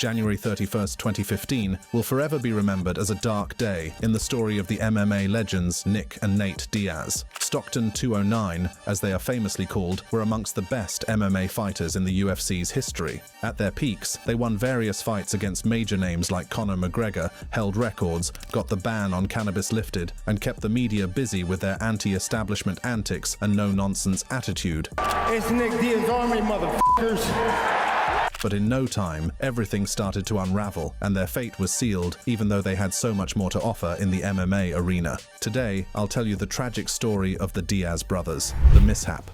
January 31st, 2015, will forever be remembered as a dark day in the story of the MMA legends Nick and Nate Diaz. Stockton 209, as they are famously called, were amongst the best MMA fighters in the UFC's history. At their peaks, they won various fights against major names like Conor McGregor, held records, got the ban on cannabis lifted, and kept the media busy with their anti-establishment antics and no-nonsense attitude. It's Nick Diaz Army, motherfuckers! But in no time, everything started to unravel, and their fate was sealed, even though they had so much more to offer in the MMA arena. Today, I'll tell you the tragic story of the Diaz brothers, the mishap.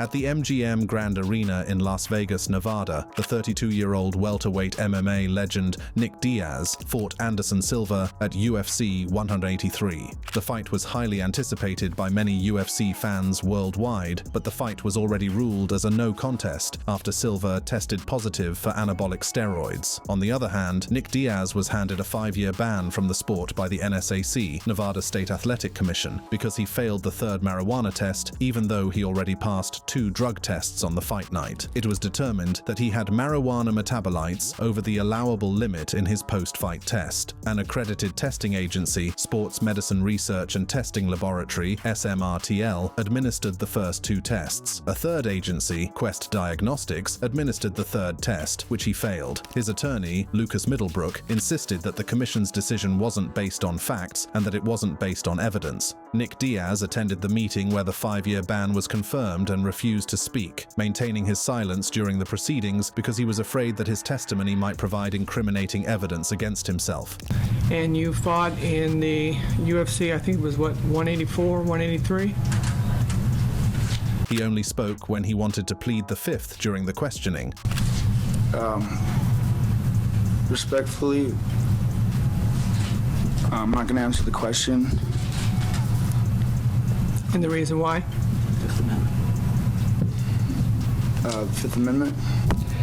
At the MGM Grand Arena in Las Vegas, Nevada, the 32-year-old welterweight MMA legend Nick Diaz fought Anderson Silva at UFC 183. The fight was highly anticipated by many UFC fans worldwide, but the fight was already ruled as a no contest after Silva tested positive for anabolic steroids. On the other hand, Nick Diaz was handed a 5-year ban from the sport by the NSAC, Nevada State Athletic Commission, because he failed the third marijuana test, even though he already passed 2 drug tests on the fight night. It was determined that he had marijuana metabolites over the allowable limit in his post-fight test. An accredited testing agency, Sports Medicine Research and Testing Laboratory, SMRTL, administered the first 2 tests. A third agency, Quest Diagnostics, administered the third test, which he failed. His attorney, Lucas Middlebrook, insisted that the commission's decision wasn't based on facts and that it wasn't based on evidence. Nick Diaz attended the meeting where the 5-year ban was confirmed and refused to speak, maintaining his silence during the proceedings because he was afraid that his testimony might provide incriminating evidence against himself. And you fought in the UFC, I think it was what, 184, 183? He only spoke when he wanted to plead the fifth during the questioning. Respectfully, I'm not going to answer the question. And the reason why? Fifth Amendment.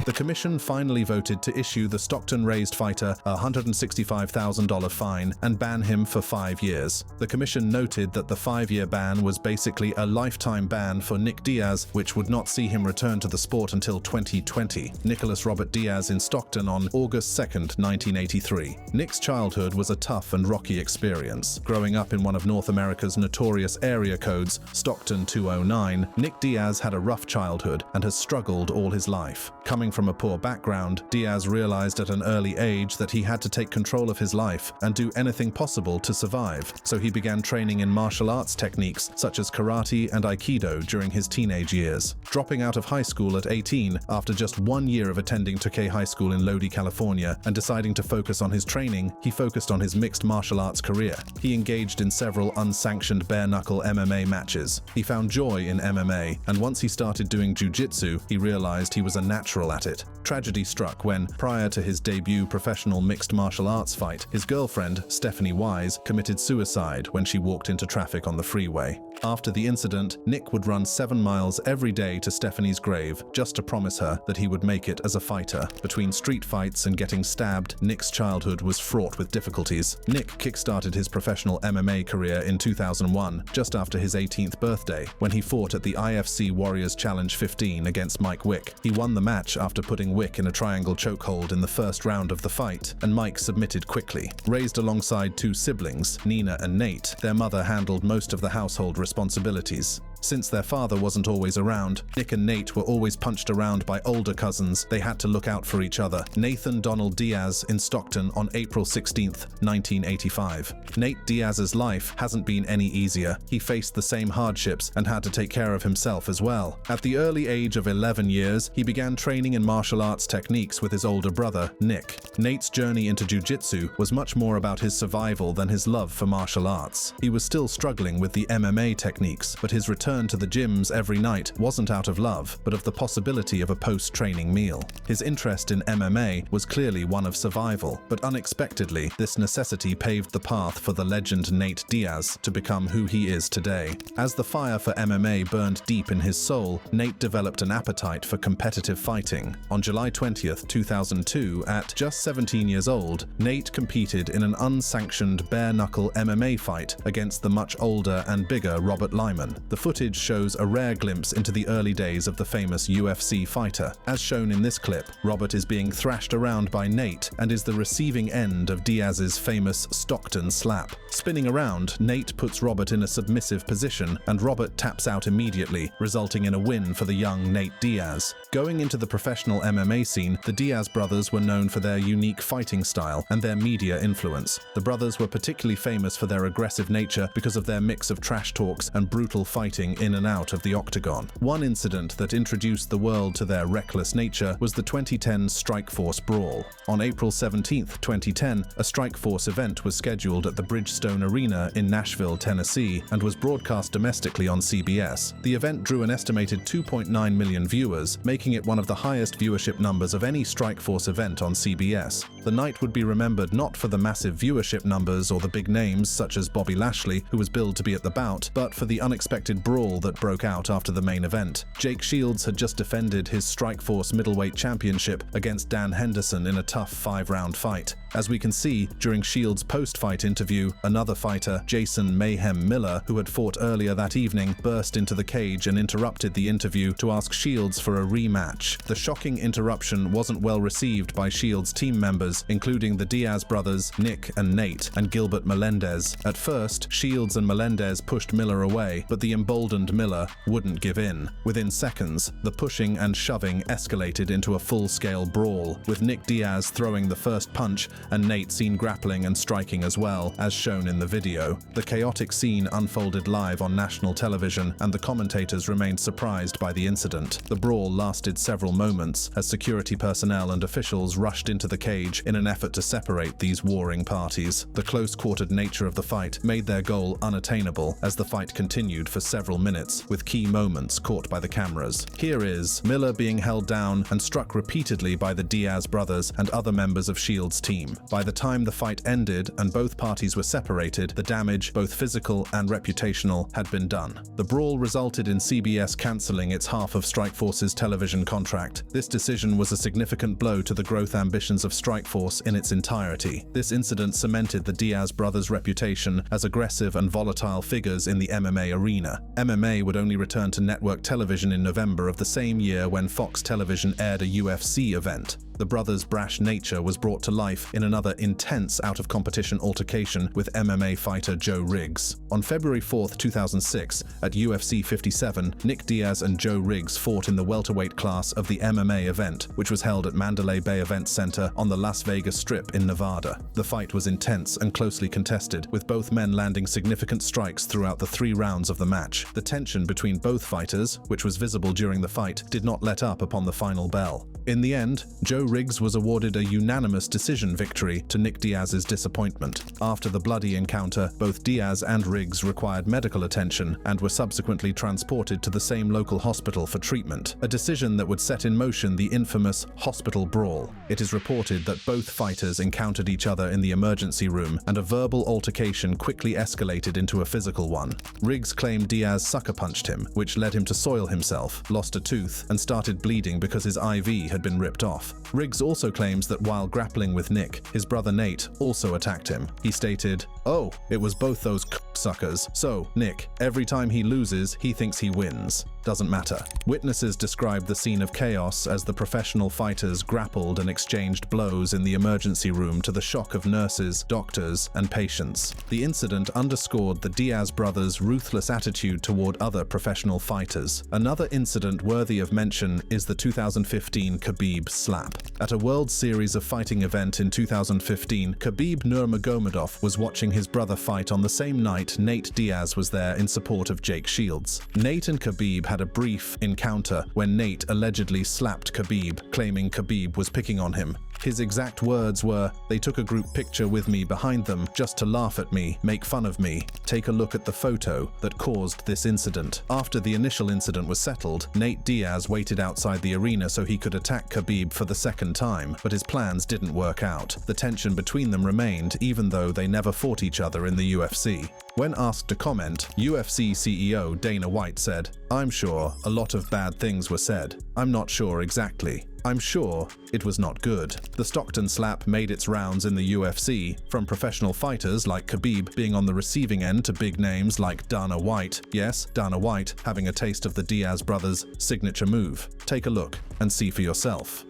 The commission finally voted to issue the Stockton-raised fighter a $165,000 fine and ban him for 5 years. The commission noted that the 5-year ban was basically a lifetime ban for Nick Diaz, which would not see him return to the sport until 2020. Nicholas Robert Diaz in Stockton on August 2, 1983. Nick's childhood was a tough and rocky experience. Growing up in one of North America's notorious area codes, Stockton 209, Nick Diaz had a rough childhood and has struggled all his life. Coming from a poor background, Diaz realized at an early age that he had to take control of his life and do anything possible to survive, so he began training in martial arts techniques such as karate and aikido during his teenage years. Dropping out of high school at 18 after just 1 year of attending Tukey High School in Lodi, California, and deciding to focus on his training, he focused on his mixed martial arts career. He engaged in several unsanctioned bare-knuckle MMA matches. He found joy in MMA, and once he started doing jiu-jitsu, he realized he was a natural at it. Tragedy struck when, prior to his debut professional mixed martial arts fight, his girlfriend, Stephanie Wise, committed suicide when she walked into traffic on the freeway. After the incident, Nick would run 7 miles every day to Stephanie's grave just to promise her that he would make it as a fighter. Between street fights and getting stabbed, Nick's childhood was fraught with difficulties. Nick kickstarted his professional MMA career in 2001, just after his 18th birthday, when he fought at the IFC Warriors Challenge 15 against Mike Wick. He won the match after putting Wick in a triangle chokehold in the first round of the fight, and Mike submitted quickly. Raised alongside 2 siblings, Nina and Nate, their mother handled most of the household responsibilities. Since their father wasn't always around, Nick and Nate were always punched around by older cousins. They had to look out for each other. Nathan Donald Diaz in Stockton on April 16, 1985. Nate Diaz's life hasn't been any easier. He faced the same hardships and had to take care of himself as well. At the early age of 11 years, he began training in martial arts techniques with his older brother, Nick. Nate's journey into jiu-jitsu was much more about his survival than his love for martial arts. He was still struggling with the MMA techniques, but his return to the gyms every night wasn't out of love, but of the possibility of a post-training meal. His interest in MMA was clearly one of survival, but unexpectedly, this necessity paved the path for the legend Nate Diaz to become who he is today. As the fire for MMA burned deep in his soul, Nate developed an appetite for competitive fighting. On July 20, 2002, at just 17 years old, Nate competed in an unsanctioned bare-knuckle MMA fight against the much older and bigger Robert Lyman. The footage footage shows a rare glimpse into the early days of the famous UFC fighter. As shown in this clip, Robert is being thrashed around by Nate and is the receiving end of Diaz's famous Stockton slap. Spinning around, Nate puts Robert in a submissive position and Robert taps out immediately, resulting in a win for the young Nate Diaz. Going into the professional MMA scene, the Diaz brothers were known for their unique fighting style and their media influence. The brothers were particularly famous for their aggressive nature because of their mix of trash talks and brutal fighting in and out of the octagon. One incident that introduced the world to their reckless nature was the 2010 Strikeforce Brawl. On April 17, 2010, a Strikeforce event was scheduled at the Bridgestone Arena in Nashville, Tennessee, and was broadcast domestically on CBS. The event drew an estimated 2.9 million viewers, making it one of the highest viewership numbers of any Strikeforce event on CBS. The night would be remembered not for the massive viewership numbers or the big names such as Bobby Lashley, who was billed to be at the bout, but for the unexpected brawl that broke out after the main event. Jake Shields had just defended his Strikeforce middleweight championship against Dan Henderson in a tough 5-round fight. As we can see, during Shields' post-fight interview, another fighter, Jason Mayhem Miller, who had fought earlier that evening, burst into the cage and interrupted the interview to ask Shields for a rematch. The shocking interruption wasn't well received by Shields' team members, including the Diaz brothers, Nick and Nate, and Gilbert Melendez. At first, Shields and Melendez pushed Miller away, but the emboldened Miller wouldn't give in. Within seconds, the pushing and shoving escalated into a full-scale brawl, with Nick Diaz throwing the first punch and Nate seen grappling and striking as well, as shown in the video. The chaotic scene unfolded live on national television, and the commentators remained surprised by the incident. The brawl lasted several moments, as security personnel and officials rushed into the cage in an effort to separate these warring parties. The close-quartered nature of the fight made their goal unattainable, as the fight continued for several minutes, with key moments caught by the cameras. Here is Miller being held down and struck repeatedly by the Diaz brothers and other members of Shields' team. By the time the fight ended and both parties were separated, the damage, both physical and reputational, had been done. The brawl resulted in CBS cancelling its half of Strikeforce's television contract. This decision was a significant blow to the growth ambitions of Strikeforce in its entirety. This incident cemented the Diaz brothers' reputation as aggressive and volatile figures in the MMA arena. MMA would only return to network television in November of the same year when Fox Television aired a UFC event. The brothers' brash nature was brought to life in another intense out-of-competition altercation with MMA fighter Joe Riggs. On February 4, 2006, at UFC 57, Nick Diaz and Joe Riggs fought in the welterweight class of the MMA event, which was held at Mandalay Bay Event Center on the Las Vegas Strip in Nevada. The fight was intense and closely contested, with both men landing significant strikes throughout the 3 rounds of the match. The tension between both fighters, which was visible during the fight, did not let up upon the final bell. In the end, Joe Riggs was awarded a unanimous decision victory to Nick Diaz's disappointment. After the bloody encounter, both Diaz and Riggs required medical attention and were subsequently transported to the same local hospital for treatment, a decision that would set in motion the infamous hospital brawl. It is reported that both fighters encountered each other in the emergency room, and a verbal altercation quickly escalated into a physical one. Riggs claimed Diaz sucker punched him, which led him to soil himself, lost a tooth, and started bleeding because his IV had been ripped off. Riggs also claims that while grappling with Nick, his brother Nate also attacked him. He stated, "Oh, it was both those suckers. So, Nick, every time he loses, he thinks he wins. Doesn't matter." Witnesses described the scene of chaos as the professional fighters grappled and exchanged blows in the emergency room to the shock of nurses, doctors, and patients. The incident underscored the Diaz brothers' ruthless attitude toward other professional fighters. Another incident worthy of mention is the 2015 Khabib slap. At a World Series of Fighting event in 2015, Khabib Nurmagomedov was watching his brother fight on the same night Nate Diaz was there in support of Jake Shields. Nate and Khabib had a brief encounter when Nate allegedly slapped Khabib, claiming Khabib was picking on him. His exact words were, "They took a group picture with me behind them just to laugh at me, make fun of me. Take a look at the photo that caused this incident." After the initial incident was settled, Nate Diaz waited outside the arena so he could attack Khabib for the second time, but his plans didn't work out. The tension between them remained even though they never fought each other in the UFC. When asked to comment, UFC CEO Dana White said, "I'm sure a lot of bad things were said. I'm not sure exactly." I'm sure it was not good. The Stockton slap made its rounds in the UFC, from professional fighters like Khabib being on the receiving end to big names like Dana White. Yes, Dana White having a taste of the Diaz brothers' signature move. Take a look and see for yourself.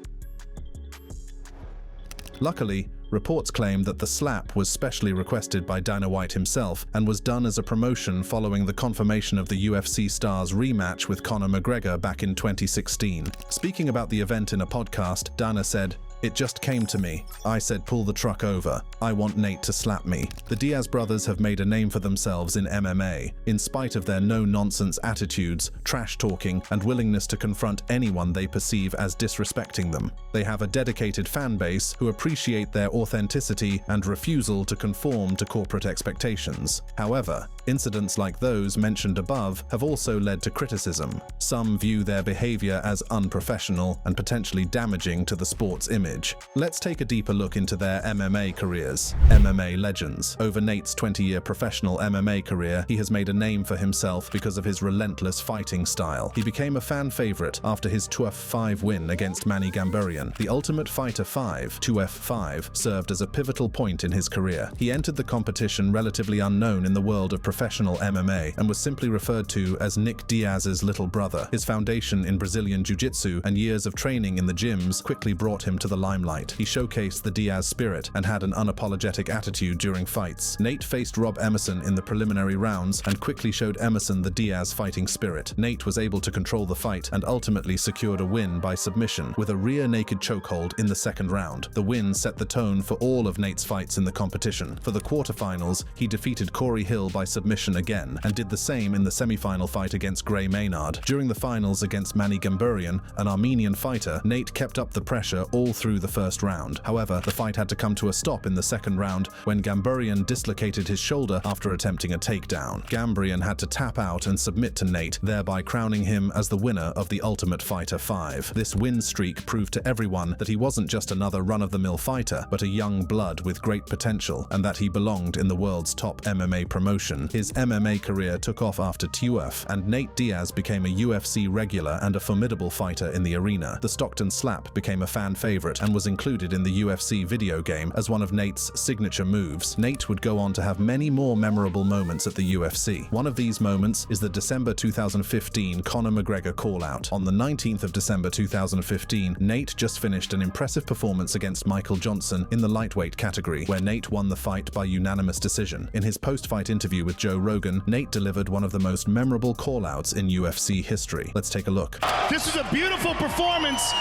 Luckily, reports claim that the slap was specially requested by Dana White himself and was done as a promotion following the confirmation of the UFC star's rematch with Conor McGregor back in 2016. Speaking about the event in a podcast, Dana said, "It just came to me. I said pull the truck over. I want Nate to slap me." The Diaz brothers have made a name for themselves in MMA, in spite of their no-nonsense attitudes, trash-talking, and willingness to confront anyone they perceive as disrespecting them. They have a dedicated fan base who appreciate their authenticity and refusal to conform to corporate expectations. However, incidents like those mentioned above have also led to criticism. Some view their behavior as unprofessional and potentially damaging to the sport's image. Let's take a deeper look into their MMA careers. MMA legends. Over Nate's 20-year professional MMA career, he has made a name for himself because of his relentless fighting style. He became a fan favorite after his 2F5 win against Manny Gambarian. The Ultimate Fighter 5, 2F5, served as a pivotal point in his career. He entered the competition relatively unknown in the world of professional MMA and was simply referred to as Nick Diaz's little brother. His foundation in Brazilian Jiu-Jitsu and years of training in the gyms quickly brought him to the limelight. He showcased the Diaz spirit and had an unapologetic attitude during fights. Nate faced Rob Emerson in the preliminary rounds and quickly showed Emerson the Diaz fighting spirit. Nate was able to control the fight and ultimately secured a win by submission with a rear naked chokehold in the second round. The win set the tone for all of Nate's fights in the competition. For the quarterfinals, he defeated Corey Hill by submission again and did the same in the semifinal fight against Gray Maynard. During the finals against Manny Gambarian, an Armenian fighter, Nate kept up the pressure all through the first round. However, the fight had to come to a stop in the second round when Gambarian dislocated his shoulder after attempting a takedown. Gambarian had to tap out and submit to Nate, thereby crowning him as the winner of the Ultimate Fighter 5. This win streak proved to everyone that he wasn't just another run-of-the-mill fighter, but a young blood with great potential, and that he belonged in the world's top MMA promotion. His MMA career took off after TUF, and Nate Diaz became a UFC regular and a formidable fighter in the arena. The Stockton slap became a fan favorite and was included in the UFC video game as one of Nate's signature moves. Nate would go on to have many more memorable moments at the UFC. One of these moments is the December 2015 Conor McGregor call-out. On the 19th of December 2015, Nate just finished an impressive performance against Michael Johnson in the lightweight category, where Nate won the fight by unanimous decision. In his post-fight interview with Joe Rogan, Nate delivered one of the most memorable call-outs in UFC history. Let's take a look. This is a beautiful performance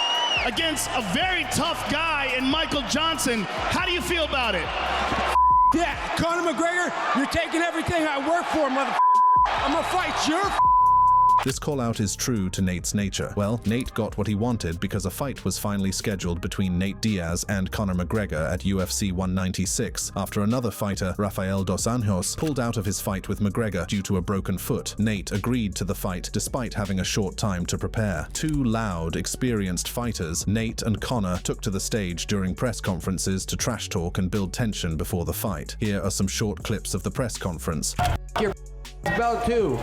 against a very tough guy in Michael Johnson. How do you feel about it? Yeah, Conor McGregor, you're taking everything I work for, mother. I'm gonna fight your This call-out is true to Nate's nature. Well, Nate got what he wanted because a fight was finally scheduled between Nate Diaz and Conor McGregor at UFC 196 after another fighter, Rafael dos Anjos, pulled out of his fight with McGregor due to a broken foot. Nate agreed to the fight despite having a short time to prepare. Two loud, experienced fighters, Nate and Conor, took to the stage during press conferences to trash talk and build tension before the fight. Here are some short clips of the press conference. Your belt too.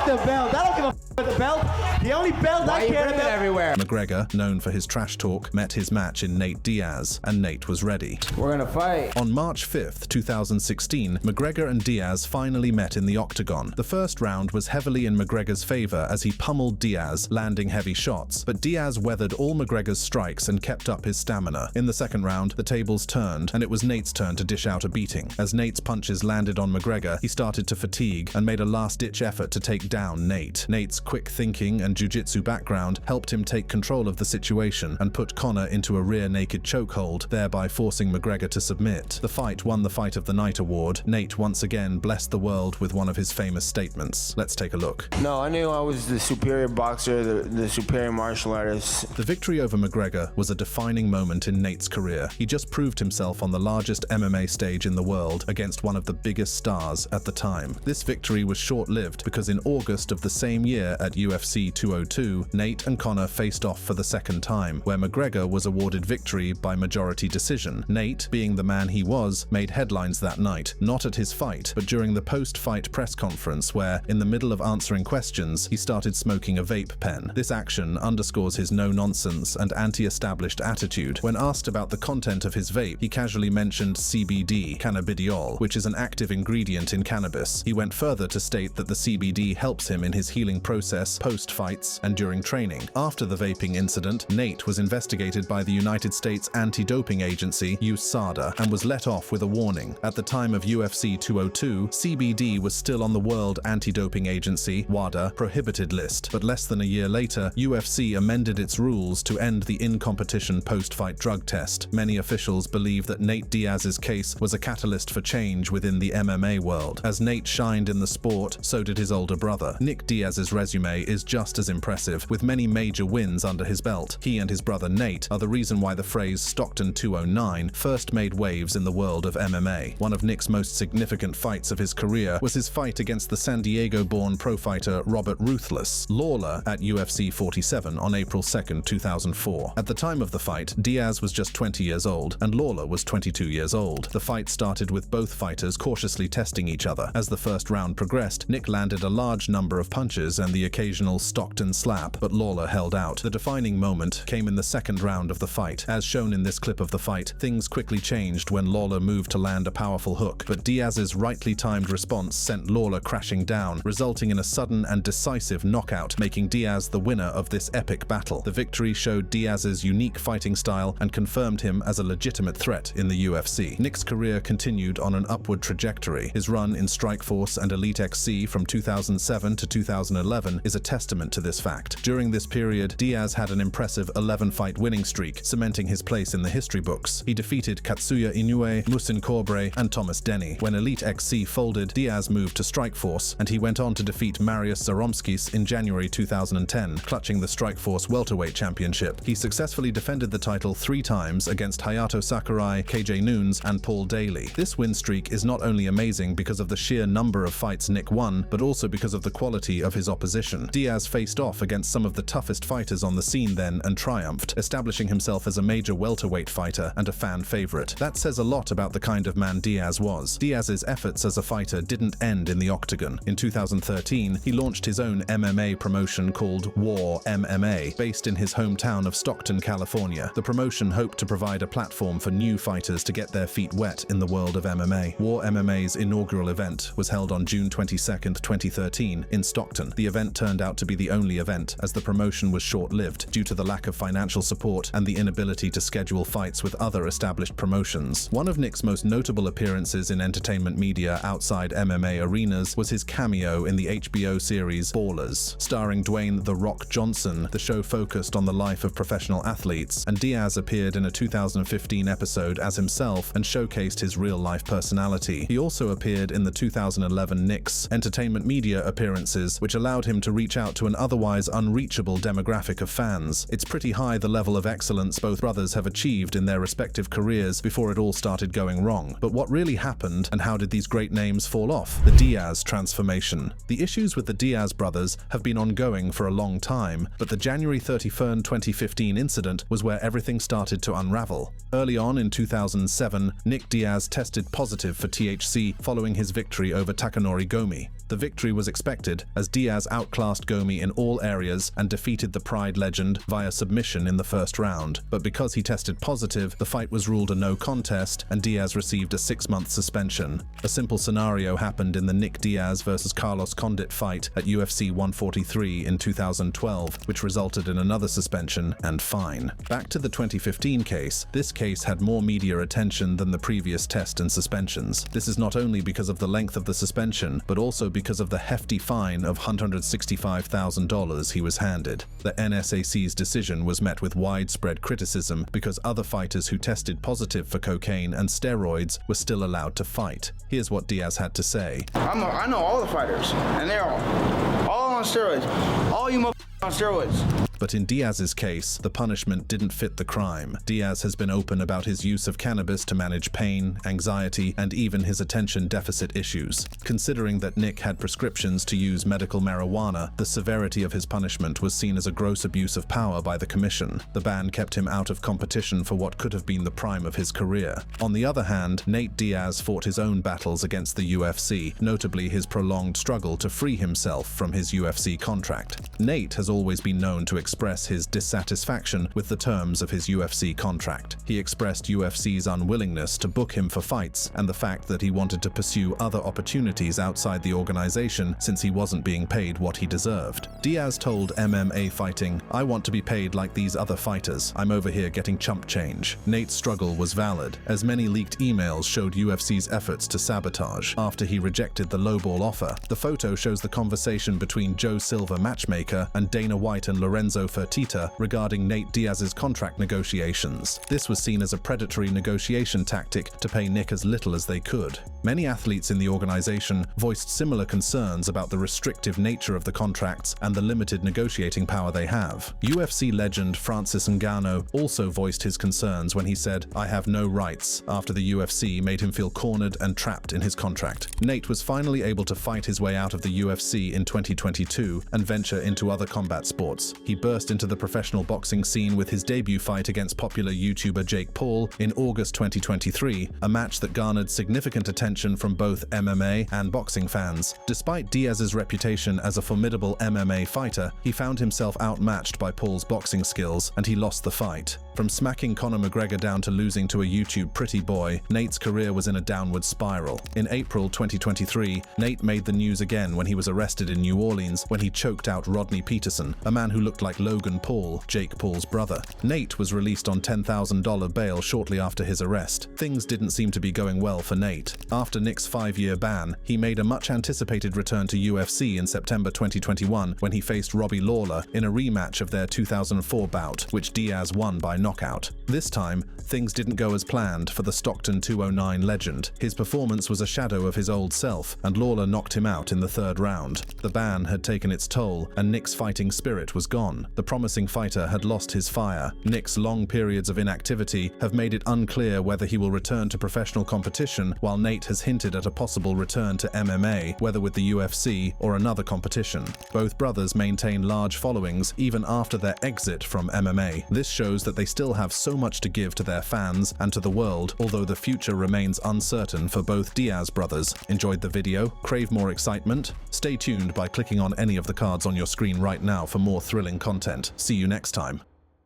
The belt. I don't give a about the belt. The only belt I care about everywhere. McGregor, known for his trash talk, met his match in Nate Diaz, and Nate was ready. We're gonna fight. On March 5th, 2016, McGregor and Diaz finally met in the octagon. The first round was heavily in McGregor's favor as he pummeled Diaz, landing heavy shots, but Diaz weathered all McGregor's strikes and kept up his stamina. In the second round, the tables turned, and it was Nate's turn to dish out a beating. As Nate's punches landed on McGregor, he started to fatigue and made a last-ditch effort to take down Nate. Nate's quick thinking and jiu-jitsu background helped him take control of the situation and put Conor into a rear naked chokehold, thereby forcing McGregor to submit. The fight won the Fight of the Night award. Nate once again blessed the world with one of his famous statements. Let's take a look. No, I knew I was the superior boxer, the superior martial artist. The victory over McGregor was a defining moment in Nate's career. He just proved himself on the largest MMA stage in the world against one of the biggest stars at the time. This victory was short-lived because in August August of the same year at UFC 202, Nate and Conor faced off for the second time, where McGregor was awarded victory by majority decision. Nate, being the man he was, made headlines that night, not at his fight, but during the post-fight press conference where, in the middle of answering questions, he started smoking a vape pen. This action underscores his no-nonsense and anti-established attitude. When asked about the content of his vape, he casually mentioned CBD, cannabidiol, which is an active ingredient in cannabis. He went further to state that the CBD helps him in his healing process post-fights and during training. After the vaping incident, Nate was investigated by the United States Anti-Doping Agency, USADA, and was let off with a warning. At the time of UFC 202, CBD was still on the World Anti-Doping Agency, WADA, prohibited list, but less than a year later, UFC amended its rules to end the in-competition post-fight drug test. Many officials believe that Nate Diaz's case was a catalyst for change within the MMA world. As Nate shined in the sport, so did his older brother. Nick Diaz's resume is just as impressive, with many major wins under his belt. He and his brother Nate are the reason why the phrase Stockton 209 first made waves in the world of MMA. One of Nick's most significant fights of his career was his fight against the San Diego-born pro fighter Robert Ruthless Lawler at UFC 47 on April 2, 2004. At the time of the fight, Diaz was just 20 years old and Lawler was 22 years old. The fight started with both fighters cautiously testing each other. As the first round progressed, Nick landed a large number of punches and the occasional Stockton slap, but Lawler held out. The defining moment came in the second round of the fight. As shown in this clip of the fight, things quickly changed when Lawler moved to land a powerful hook, but Diaz's rightly timed response sent Lawler crashing down, resulting in a sudden and decisive knockout, making Diaz the winner of this epic battle. The victory showed Diaz's unique fighting style and confirmed him as a legitimate threat in the UFC. Nick's career continued on an upward trajectory. His run in Strikeforce and Elite XC from 2007 to 2011 is a testament to this fact. During this period, Diaz had an impressive 11-fight winning streak, cementing his place in the history books. He defeated Katsuya Inoue, Musin Corbray, and Thomas Denny. When Elite XC folded, Diaz moved to Strikeforce, and he went on to defeat Mariusz Zaromskis in January 2010, clutching the Strikeforce welterweight championship. He successfully defended the title 3 times against Hayato Sakurai, KJ Noons, and Paul Daly. This win streak is not only amazing because of the sheer number of fights Nick won, but also because of the quality of his opposition. Diaz faced off against some of the toughest fighters on the scene then and triumphed, establishing himself as a major welterweight fighter and a fan favorite. That says a lot about the kind of man Diaz was. Diaz's efforts as a fighter didn't end in the octagon. In 2013, he launched his own MMA promotion called War MMA, based in his hometown of Stockton, California. The promotion hoped to provide a platform for new fighters to get their feet wet in the world of MMA. War MMA's inaugural event was held on June 22, 2013 in Stockton. The event turned out to be the only event, as the promotion was short-lived due to the lack of financial support and the inability to schedule fights with other established promotions. One of Nick's most notable appearances in entertainment media outside MMA arenas was his cameo in the HBO series Ballers. Starring Dwayne "The Rock" Johnson, the show focused on the life of professional athletes, and Diaz appeared in a 2015 episode as himself and showcased his real-life personality. He also appeared in the 2011 Knicks entertainment media appearances, which allowed him to reach out to an otherwise unreachable demographic of fans. It's pretty high the level of excellence both brothers have achieved in their respective careers before it all started going wrong. But what really happened, and how did these great names fall off? The Diaz transformation. The issues with the Diaz brothers have been ongoing for a long time, but the January 31, 2015 incident was where everything started to unravel. Early on in 2007, Nick Diaz tested positive for THC following his victory over Takanori Gomi. The victory was expected, as Diaz outclassed Gomi in all areas and defeated the Pride legend via submission in the first round. But because he tested positive, the fight was ruled a no contest and Diaz received a 6-month suspension. A simple scenario happened in the Nick Diaz vs Carlos Condit fight at UFC 143 in 2012, which resulted in another suspension and fine. Back to the 2015 case, this case had more media attention than the previous test and suspensions. This is not only because of the length of the suspension, but also because of the hefty fine of $165,000 he was handed. The NSAC's decision was met with widespread criticism because other fighters who tested positive for cocaine and steroids were still allowed to fight. Here's what Diaz had to say. I know all the fighters, and they're all on steroids. All you on steroids. But in Diaz's case, the punishment didn't fit the crime. Diaz has been open about his use of cannabis to manage pain, anxiety, and even his attention deficit issues. Considering that Nick had prescriptions to use medical marijuana, the severity of his punishment was seen as a gross abuse of power by the commission. The ban kept him out of competition for what could have been the prime of his career. On the other hand, Nate Diaz fought his own battles against the UFC, notably his prolonged struggle to free himself from his UFC contract. Nate has always been known to express his dissatisfaction with the terms of his UFC contract. He expressed UFC's unwillingness to book him for fights and the fact that he wanted to pursue other opportunities outside the organization since he wasn't being paid what he deserved. Diaz told MMA Fighting, "I want to be paid like these other fighters. I'm over here getting chump change." Nate's struggle was valid, as many leaked emails showed UFC's efforts to sabotage. After he rejected the lowball offer, the photo shows the conversation between Joe Silva matchmaker and Dana White and Lorenzo Fertitta regarding Nate Diaz's contract negotiations. This was seen as a predatory negotiation tactic to pay Nick as little as they could. Many athletes in the organization voiced similar concerns about the restrictive nature of the contracts and the limited negotiating power they have. UFC legend Francis Ngannou also voiced his concerns when he said, "I have no rights," after the UFC made him feel cornered and trapped in his contract. Nate was finally able to fight his way out of the UFC in 2022 and venture into other combat sports. He burst into the professional boxing scene with his debut fight against popular YouTuber Jake Paul in August 2023, a match that garnered significant attention from both MMA and boxing fans. Despite Diaz's reputation as a formidable MMA fighter, he found himself outmatched by Paul's boxing skills, and he lost the fight. From smacking Conor McGregor down to losing to a YouTube pretty boy, Nate's career was in a downward spiral. In April 2023, Nate made the news again when he was arrested in New Orleans when he choked out Rodney Peterson, a man who looked like Logan Paul, Jake Paul's brother. Nate was released on $10,000 bail shortly after his arrest. Things didn't seem to be going well for Nate. After Nick's 5-year ban, he made a much-anticipated return to UFC in September 2021 when he faced Robbie Lawler in a rematch of their 2004 bout, which Diaz won by knockout. This time, things didn't go as planned for the Stockton 209 legend. His performance was a shadow of his old self, and Lawler knocked him out in the 3rd round. The ban had taken its toll, and Nick's fighting spirit was gone. The promising fighter had lost his fire. Nick's long periods of inactivity have made it unclear whether he will return to professional competition, while Nate has hinted at a possible return to MMA, whether with the UFC or another competition. Both brothers maintain large followings even after their exit from MMA. This shows that they still have so much to give to their fans and to the world, although the future remains uncertain for both Diaz brothers. Enjoyed the video? Crave more excitement? Stay tuned by clicking on any of the cards on your screen right now for more thrilling content. See you next time.